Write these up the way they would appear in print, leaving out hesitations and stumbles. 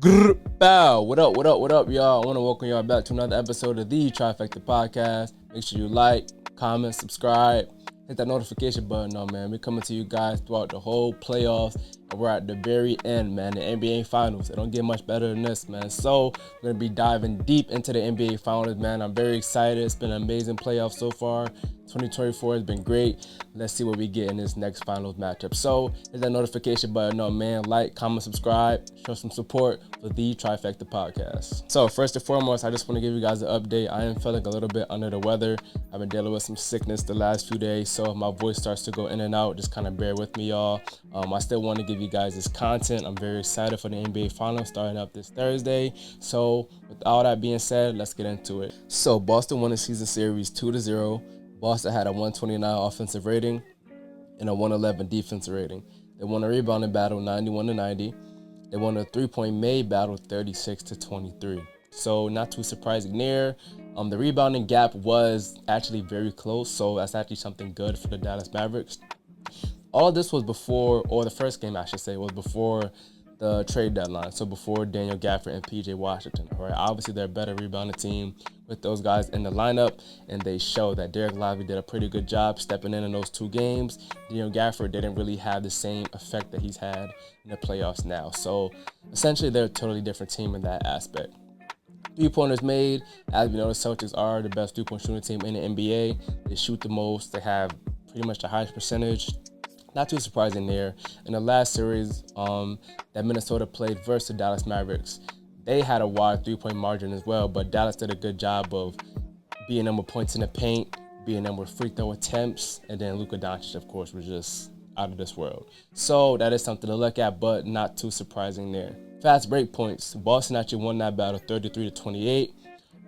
Bow. What up, y'all? I want to welcome y'all back to another episode of the Trifecta Podcast. Make sure you like, comment, subscribe, hit that notification button on, man. We're coming to you guys throughout the whole playoffs, and we're at the very end, man, the NBA Finals. It don't get much better than this, man. So we're going to be diving deep into the NBA Finals, man. I'm very excited. It's been an amazing playoff so far. 2024 has been great. Let's see what we get in this next finals matchup. So hit that notification button on, man. Like, comment, subscribe, show some support for the Trifecta Podcast. So first and foremost, I just want to give you guys an update. I am feeling a little bit under the weather. I've been dealing with some sickness the last few days, so if my voice starts to go in and out, just kind of bear with me, y'all. I still want to give you guys this content. I'm very excited for the NBA Finals starting up this Thursday. So with all that being said, let's get into it. So Boston won the season series 2-0. Boston had a 129 offensive rating and a 111 defensive rating. They won a rebounding battle 91-90. They won a three-point made battle 36-23. So not too surprising there. The rebounding gap was actually very close, so that's actually something good for the Dallas Mavericks. All this was before, or the first game I should say, was before the trade deadline, so before Daniel Gafford and PJ Washington. All right, obviously they're a better rebounding team with those guys in the lineup, and they show that Derek Lively did a pretty good job stepping in those two games. Daniel Gafford didn't really have the same effect that he's had in the playoffs now. So essentially they're a totally different team in that aspect. Three-pointers made, as we know, the Celtics are the best three-point shooting team in the NBA. They shoot the most. They have pretty much the highest percentage. Not too surprising there. In the last series that Minnesota played versus the Dallas Mavericks, they had a wide three-point margin as well, but Dallas did a good job of beating them with points in the paint, beating them with free throw attempts, and then Luka Doncic, of course, was just out of this world. So that is something to look at, but not too surprising there. Fast break points. Boston actually won that battle 33-28.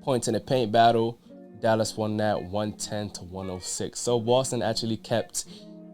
Points in the paint battle, Dallas won that 110-106. So Boston actually kept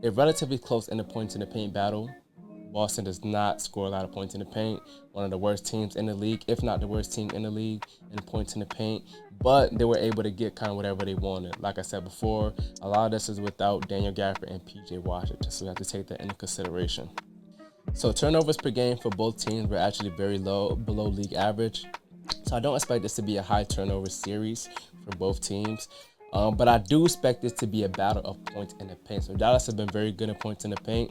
it relatively close in the points in the paint battle. Boston does not score a lot of points in the paint. One of the worst teams in the league, if not the worst team in the league in points in the paint. But they were able to get kind of whatever they wanted. Like I said before, a lot of this is without Daniel Gafford and PJ Washington, so we have to take that into consideration. So turnovers per game for both teams were actually very low, below league average. So I don't expect this to be a high turnover series for both teams. But I do expect this to be a battle of points in the paint. So Dallas has been very good at points in the paint.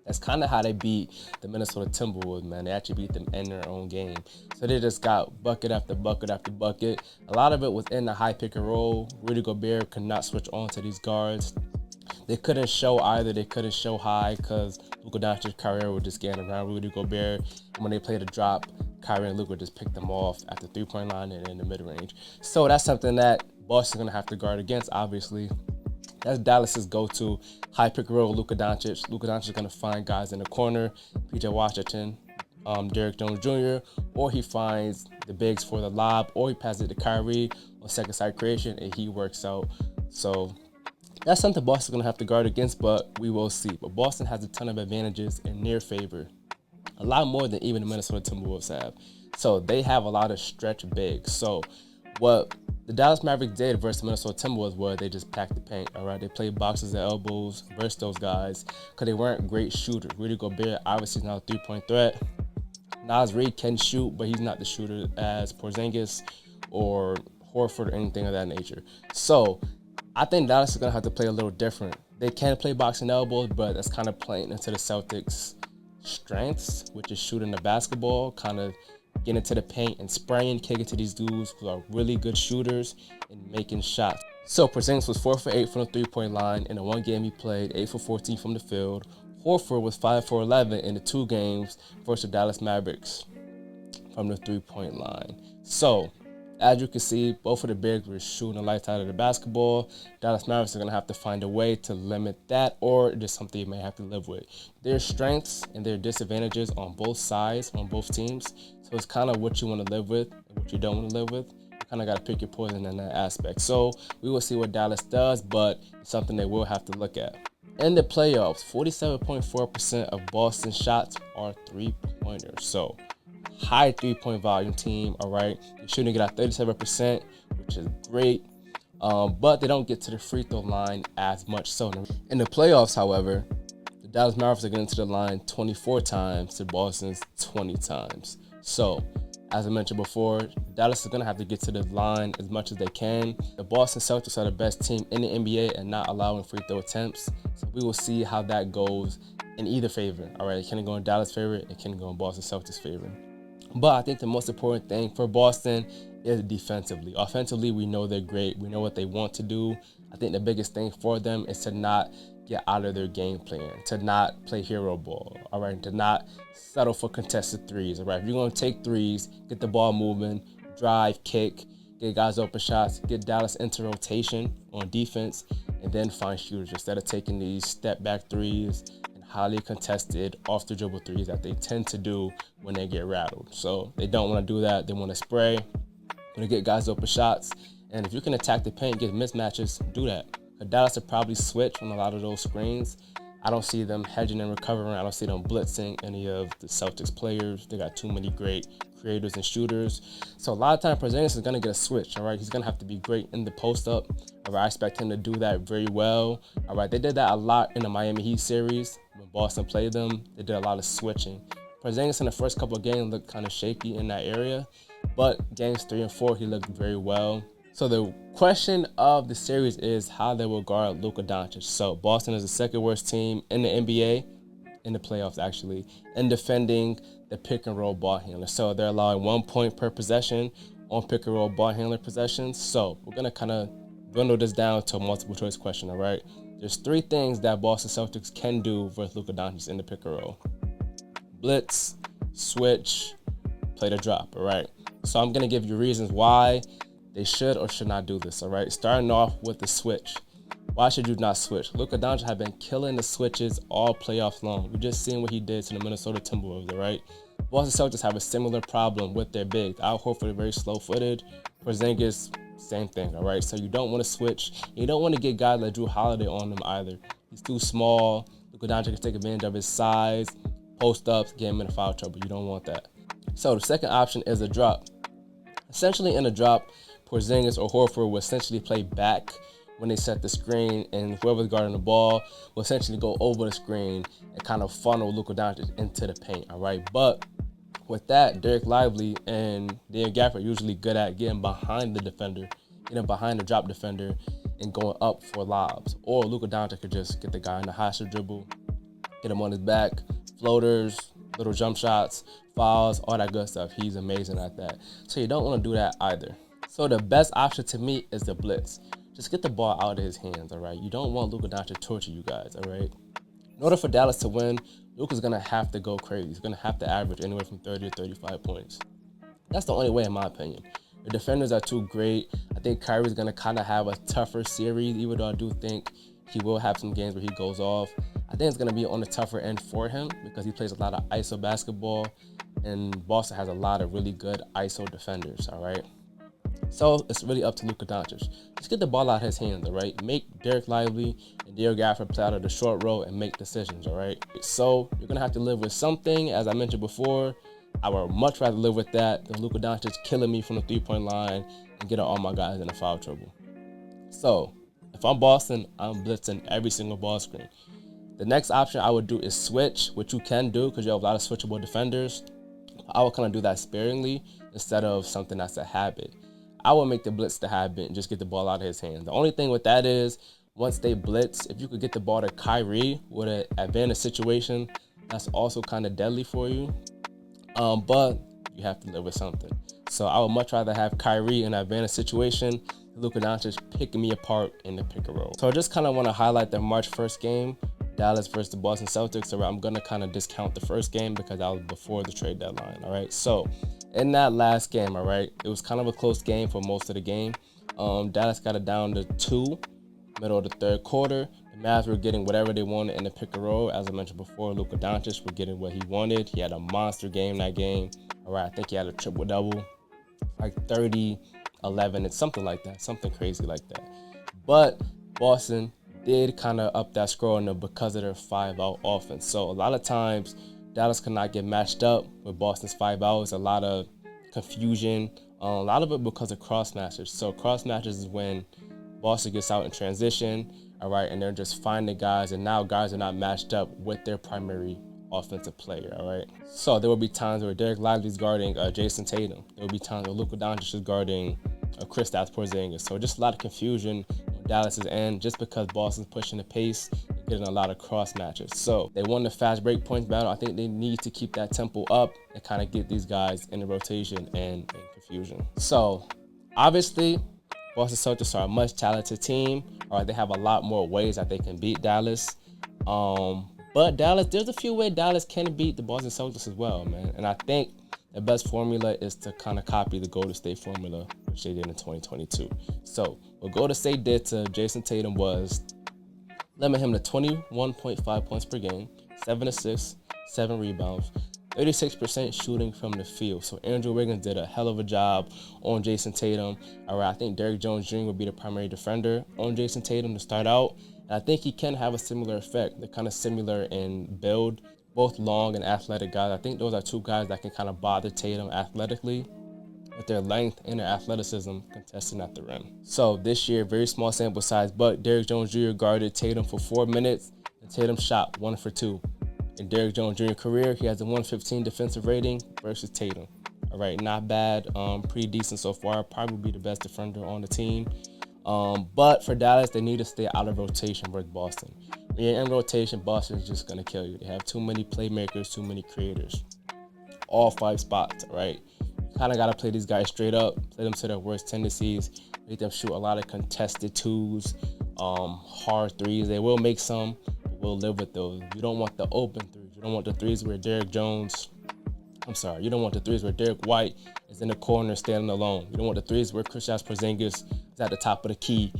That's kind of how they beat the Minnesota Timberwolves, man. They actually beat them in their own game. So they just got bucket after bucket after bucket. A lot of it was in the high pick and roll. Rudy Gobert could not switch on to these guards. They couldn't show either. They couldn't show high because Luka Doncic, Kyrie were just getting around Rudy Gobert. And when they played a drop, Kyrie and Luka just picked them off at the three-point line and in the mid-range. So that's something that Boston's going to have to guard against, obviously. That's Dallas's go-to high pick and roll, Luka Doncic. Luka Doncic is going to find guys in the corner, PJ Washington, Derrick Jones Jr., or he finds the bigs for the lob, or he passes it to Kyrie on second side creation, and he works out. So that's something Boston's going to have to guard against, but we will see. But Boston has a ton of advantages in their favor, a lot more than even the Minnesota Timberwolves have. So they have a lot of stretch bigs. So what the Dallas Mavericks did versus the Minnesota Timberwolves was they just packed the paint, all right? They played boxes and elbows versus those guys because they weren't great shooters. Rudy Gobert obviously is not a three-point threat. Nas Reed can shoot, but he's not the shooter as Porzingis or Horford or anything of that nature. So I think Dallas is going to have to play a little different. They can play boxing elbows, but that's kind of playing into the Celtics' strengths, which is shooting the basketball, kind of getting into the paint and spraying, kicking to these dudes who are really good shooters and making shots. So Porzingis was 4 for 8 from the three-point line. In the one game he played, 8 for 14 from the field. Horford was 5 for 11 in the two games versus the Dallas Mavericks from the three-point line. So as you can see, both of the bigs were shooting the lights out of the basketball. Dallas Mavericks are going to have to find a way to limit that, or just something you may have to live with. Their strengths and their disadvantages on both sides, on both teams. So it's kind of what you want to live with and what you don't want to live with. You kind of got to pick your poison in that aspect. So we will see what Dallas does, but it's something they will have to look at. In the playoffs, 47.4% of Boston shots are three-pointers. So high three-point volume team, all right? They're shooting it at 37%, which is great. But they don't get to the free throw line as much. So in the playoffs, however, the Dallas Mavericks are getting to the line 24 times to Boston's 20 times. So, as I mentioned before, Dallas is going to have to get to the line as much as they can. The Boston Celtics are the best team in the NBA and not allowing free throw attempts. So we will see how that goes in either favor. All right, it can go in Dallas' favor, it can go in Boston Celtics' favor. But I think the most important thing for Boston is defensively. Offensively, we know they're great. We know what they want to do. I think the biggest thing for them is to not get out of their game plan, to not play hero ball, all right, to not settle for contested threes, all right. If you're going to take threes, get the ball moving, drive, kick, get guys open shots, get Dallas into rotation on defense, and then find shooters instead of taking these step back threes and highly contested off the dribble threes that they tend to do when they get rattled. So they don't want to do that. They want to spray, want to get guys open shots, and if you can attack the paint, get mismatches, do that. Dallas will probably switch on a lot of those screens. I don't see them hedging and recovering. I don't see them blitzing any of the Celtics players. They got too many great creators and shooters. So a lot of time, Porzingis is going to get a switch, all right? He's going to have to be great in the post-up. All right, I expect him to do that very well. All right, they did that a lot in the Miami Heat series. When Boston played them, they did a lot of switching. Porzingis in the first couple of games looked kind of shaky in that area, but games 3 and 4, he looked very well. So the question of the series is how they will guard Luka Doncic. So Boston is the second worst team in the NBA, in the playoffs actually, in defending the pick and roll ball handler. So they're allowing 1 point per possession on pick and roll ball handler possessions. So we're going to kind of dwindle this down to a multiple choice question, all right? There's 3 things that Boston Celtics can do with Luka Doncic in the pick and roll. Blitz, switch, play the drop, all right? So I'm going to give you reasons why they should or should not do this, all right? Starting off with the switch. Why should you not switch? Luka Doncic have been killing the switches all playoffs long. We just seen what he did to the Minnesota Timberwolves, all right? Boston Celtics have a similar problem with their bigs. Al Horford very slow-footed. Porzingis, same thing, all right? So you don't want to switch. You don't want to get guys like Drew Holiday on them either. He's too small. Luka Doncic can take advantage of his size, post-ups, get him in foul trouble. You don't want that. So the second option is a drop. Essentially in a drop, Porzingis or Horford will essentially play back when they set the screen, and whoever's guarding the ball will essentially go over the screen and kind of funnel Luka Doncic into the paint, all right? But with that, Derek Lively and Daniel Gafford are usually good at getting behind the defender, getting behind the drop defender and going up for lobs. Or Luka Doncic could just get the guy in the high shot dribble, get him on his back, floaters, little jump shots, fouls, all that good stuff. He's amazing at that. So you don't want to do that either. So the best option to me is the blitz. Just get the ball out of his hands, all right? You don't want Luka Doncic to torture you guys, all right? In order for Dallas to win, Luka's going to have to go crazy. He's going to have to average anywhere from 30 to 35 points. That's the only way, in my opinion. The defenders are too great. I think Kyrie's going to kind of have a tougher series, even though I do think he will have some games where he goes off. I think it's going to be on the tougher end for him because he plays a lot of ISO basketball, and Boston has a lot of really good ISO defenders, all right? So it's really up to Luka Doncic. Just get the ball out of his hands, all right? Make Derek Lively and Daniel Gafford play out of the short row and make decisions, all right? So you're going to have to live with something. As I mentioned before, I would much rather live with that than Luka Doncic killing me from the three-point line and getting all my guys in a foul trouble. So if I'm Boston, I'm blitzing every single ball screen. The next option I would do is switch, which you can do because you have a lot of switchable defenders. I would kind of do that sparingly instead of something that's a habit. I would make the blitz the habit and just get the ball out of his hands. The only thing with that is once they blitz, if you could get the ball to Kyrie with an advantage situation, that's also kind of deadly for you. But you have to live with something. So I would much rather have Kyrie in an advantage situation than Luka Doncic picking me apart in the pick and roll. So I just kind of want to highlight the March 1st game, Dallas versus the Boston Celtics. So I'm going to kind of discount the first game because that was before the trade deadline, all right? So in that last game, all right, it was kind of a close game for most of the game. Dallas got it down to 2, middle of the third quarter. The Mavs were getting whatever they wanted in the pick and roll. As I mentioned before, Luka Doncic was getting what he wanted. He had a monster game that game. All right, I think he had a triple-double, like 30, 11, and something like that, something crazy like that. But Boston did kind of up that score on them because of their 5-out offense. So a lot of times, Dallas cannot get matched up with Boston's 5 outs. A lot of confusion. A lot of it because of cross matches. So cross matches is when Boston gets out in transition, all right, and they're just finding guys, and now guys are not matched up with their primary offensive player, all right? So there will be times where Derek Lively's guarding Jason Tatum. There will be times where Luka Doncic is guarding Kristaps Porzingis. So just a lot of confusion on Dallas's end just because Boston's pushing the pace and getting a lot of cross matches. So they won the fast break points battle. I think they need to keep that tempo up and kind of get these guys in the rotation and confusion. So obviously, Boston Celtics are a much talented team. All right, they have a lot more ways that they can beat Dallas. But Dallas, there's a few ways Dallas can beat the Boston Celtics as well, man. And I think the best formula is to kind of copy the Golden State formula, which they did in 2022. So what Golden State did to Jason Tatum was limit him to 21.5 points per game, 7 assists, 7 rebounds, 36% shooting from the field. So Andrew Wiggins did a hell of a job on Jason Tatum. All right, I think Derrick Jones Jr. would be the primary defender on Jason Tatum to start out. And I think he can have a similar effect. They're kind of similar in build, both long and athletic guys. I think those are two guys that can kind of bother Tatum athletically with their length and their athleticism contesting at the rim. So this year, very small sample size, but Derrick Jones Jr. guarded Tatum for 4 minutes, and Tatum shot 1 for 2. In Derrick Jones Jr. career, he has a 115 defensive rating versus Tatum. All right, not bad, pretty decent so far. Probably be the best defender on the team. But for Dallas, they need to stay out of rotation with Boston. When you're in rotation, Boston is just going to kill you. They have too many playmakers, too many creators. All 5 spots, all right? You kind of got to play these guys straight up, play them to their worst tendencies, make them shoot a lot of contested twos, hard threes. They will make some, but we'll live with those. You don't want the open threes. You don't want the threes where you don't want the threes where Derek White is in the corner standing alone. You don't want the threes where Kristaps Porzingis is at the top of the key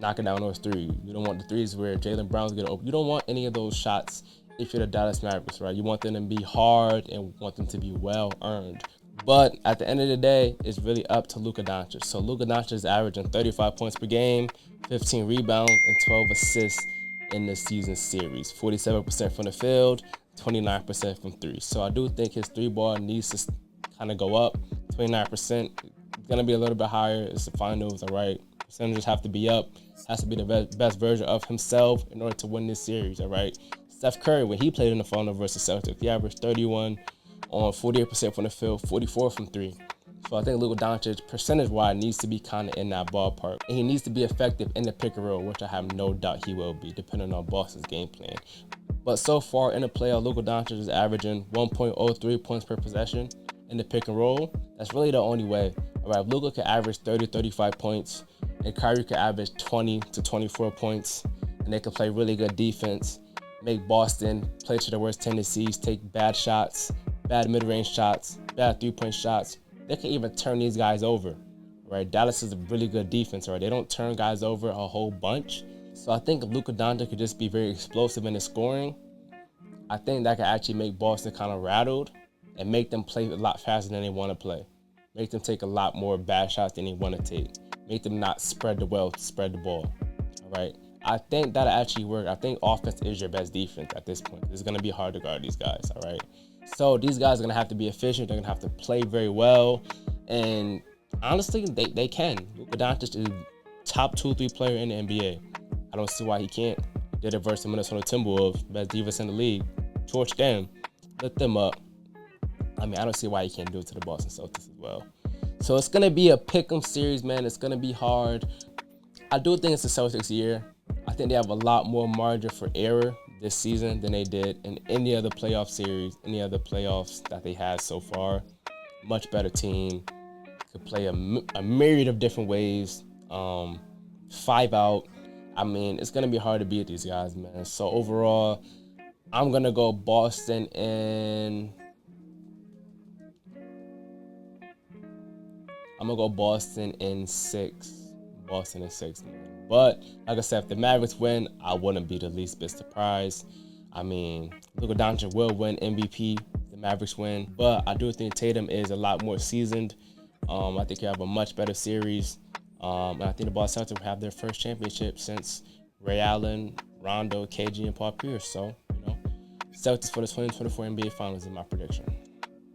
knocking down those threes. You don't want the threes where Jaylen Brown's getting open. You don't want any of those shots if you're the Dallas Mavericks, right? You want them to be hard and want them to be well earned. But at the end of the day, it's really up to Luka Doncic. So Luka Doncic is averaging 35 points per game, 15 rebounds, and 12 assists in the season series. 47% from the field, 29% from 3. So I do think his 3-ball needs to kind of go up. 29%, it's going to be a little bit higher. It's the finals, all right? Percentages have to be up. Has to be the best version of himself in order to win this series, all right? Steph Curry, when he played in the final versus Celtics, he averaged 31 on 48% from the field, 44 from 3. So I think Luka Doncic, percentage-wise, needs to be kind of in that ballpark. And he needs to be effective in the pick and roll, which I have no doubt he will be, depending on Boston's game plan. But so far in the playoff, Luka Doncic is averaging 1.03 points per possession in the pick and roll. That's really the only way. All right, if Luka can average 30, 35 points, and Kyrie can average 20 to 24 points, and they can play really good defense, make Boston play to their worst tendencies, take bad shots, bad mid-range shots, bad three-point shots. They can even turn these guys over, right? Dallas is a really good defense, right? They don't turn guys over a whole bunch. So I think if Luka Doncic could just be very explosive in his scoring, I think that could actually make Boston kind of rattled and make them play a lot faster than they want to play. Make them take a lot more bad shots than they want to take. Make them not spread the ball, all right? I think that'll actually work. I think offense is your best defense at this point. It's going to be hard to guard these guys, all right? So these guys are going to have to be efficient. They're going to have to play very well. And honestly, they can. Luka Doncic is top 2-3 player in the NBA. I don't see why he can't. Did it versus the Minnesota Timberwolves, best defense in the league. Torch them, lit them up. I mean, I don't see why he can't do it to the Boston Celtics as well. So it's going to be a pick'em series, man. It's going to be hard. I do think it's the Celtics' year. I think they have a lot more margin for error this season than they did in any other playoff series, any other playoffs that they had so far. Much better team. Could play a myriad of different ways. 5 out. I mean, it's going to be hard to beat these guys, man. So overall, I'm going to go Boston in... I'm going to go Boston in 6. Boston in 6, man. But, like I said, if the Mavericks win, I wouldn't be the least bit surprised. I mean, Luka Doncic will win MVP if the Mavericks win. But I do think Tatum is a lot more seasoned. I think he'll have a much better series. And I think the Boston Celtics will have their first championship since Ray Allen, Rondo, KG, and Paul Pierce. So, Celtics for the 2024 NBA Finals is my prediction.